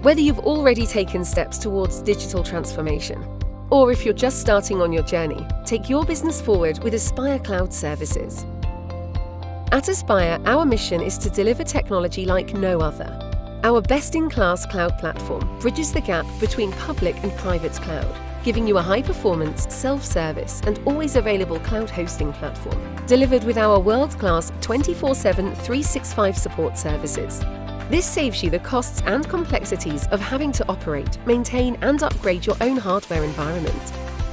Whether you've already taken steps towards digital transformation, or if you're just starting on your journey, take your business forward with Aspire Cloud Services. At Aspire, our mission is to deliver technology like no other. Our best-in-class cloud platform bridges the gap between public and private cloud, giving you a high-performance, self-service and always available cloud hosting platform, delivered with our world-class 24/7 365 support services. This saves you the costs and complexities of having to operate, maintain and upgrade your own hardware environment,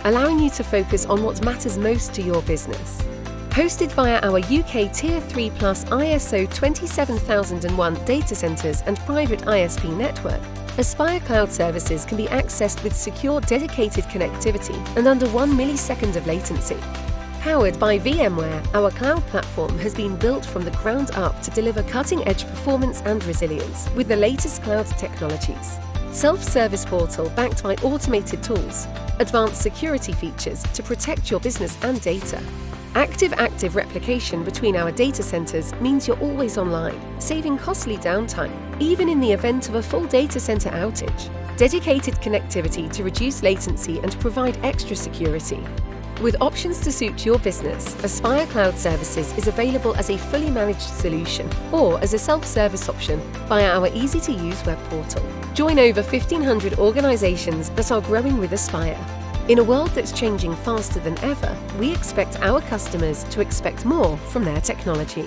allowing you to focus on what matters most to your business. Hosted via our UK Tier 3 Plus ISO 27001 data centres and private ISP network, Aspire Cloud Services can be accessed with secure dedicated connectivity and under 1 millisecond of latency. Powered by VMware, our cloud platform has been built from the ground up to deliver cutting-edge performance and resilience with the latest cloud technologies. Self-service portal backed by automated tools, advanced security features to protect your business and data. Active replication between our data centers means you're always online, saving costly downtime, even in the event of a full data center outage. Dedicated connectivity to reduce latency and provide extra security. With options to suit your business, Aspire Cloud Services is available as a fully managed solution or as a self-service option via our easy-to-use web portal. Join over 1,500 organizations that are growing with Aspire. In a world that's changing faster than ever, we expect our customers to expect more from their technology.